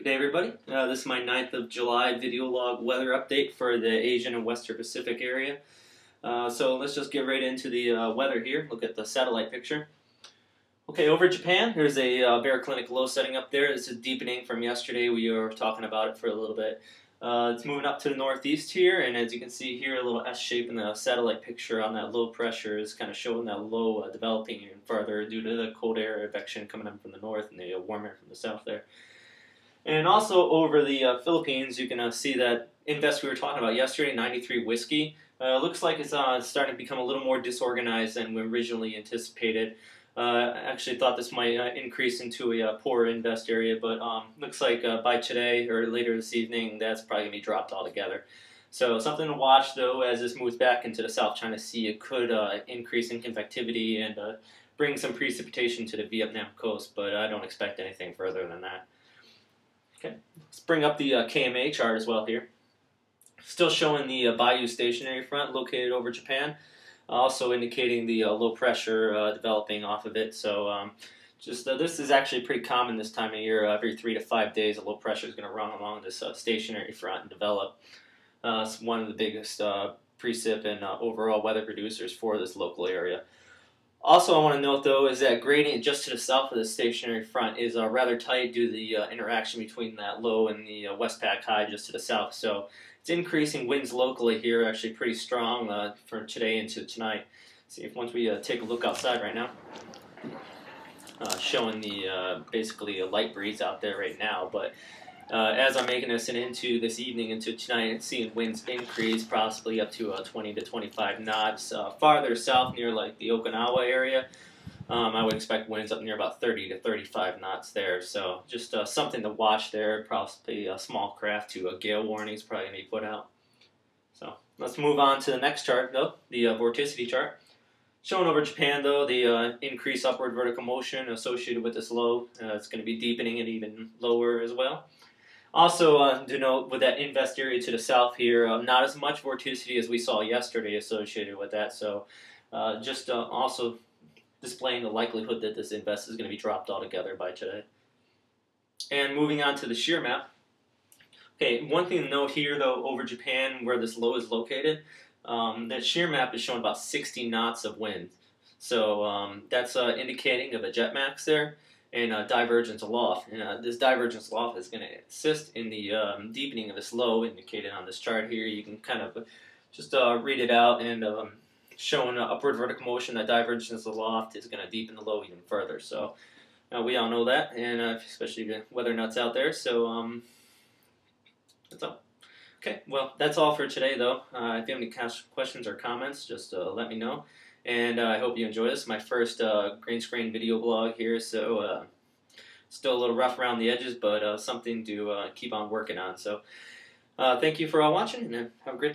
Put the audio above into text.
Good day, everybody. This is my 9th of July video log weather update for the Asian and Western Pacific area. So let's just get right into the weather here. Look at the satellite picture. Okay, over Japan, there's a baroclinic low setting up there. It's a deepening from yesterday. We were talking about it for a little bit. It's moving up to the northeast here, and as you can see here, a little S shape in the satellite picture on that low pressure is kind of showing that low developing even further due to the cold air advection coming in from the north and the warm air from the south there. And also over the Philippines, you can see that invest we were talking about yesterday, 93 whiskey. Looks like it's starting to become a little more disorganized than we originally anticipated. I actually thought this might increase into a poor invest area, but looks like by today or later this evening, that's probably going to be dropped altogether. So something to watch, though, as this moves back into the South China Sea. It could increase in convectivity and bring some precipitation to the Vietnam coast, but I don't expect anything further than that. Okay, let's bring up the KMA chart as well here. Still showing the Bayou stationary front located over Japan, also indicating the low pressure developing off of it. So this is actually pretty common this time of year. Every 3 to 5 days, a low pressure is going to run along this stationary front and develop. It's one of the biggest precip and overall weather producers for this local area. Also, I want to note, though, is that gradient just to the south of the stationary front is rather tight due to the interaction between that low and the Westpac high just to the south. So it's increasing winds locally here, actually pretty strong for today into tonight. See if once we take a look outside right now, showing the basically a light breeze out there right now, but as I'm making this into this evening into tonight, seeing winds increase possibly up to 20 to 25 knots. Farther south near like the Okinawa area, I would expect winds up near about 30 to 35 knots there. So just something to watch there. Possibly a small craft to a gale warning is probably going to be put out. So let's move on to the next chart, though, the vorticity chart. Showing over Japan, though, the increased upward vertical motion associated with this low. It's going to be deepening it even lower as well. Also, to note, with that invest area to the south here, not as much vorticity as we saw yesterday associated with that. So just also displaying the likelihood that this invest is going to be dropped altogether by today. And moving on to the shear map. Okay, one thing to note here, though, over Japan, where this low is located, that shear map is showing about 60 knots of wind. So that's indicating of a jet max there. And divergence aloft. And this divergence aloft is going to assist in the deepening of this low indicated on this chart here. You can kind of just read it out, and showing upward vertical motion, that divergence aloft is going to deepen the low even further. So we all know that, and especially the weather nuts out there. So that's all. Okay, well, that's all for today, though. If you have any questions or comments, just let me know. And I hope you enjoy this. My first green screen video blog here, so still a little rough around the edges, but something to keep on working on. So thank you for all watching, and have a great day.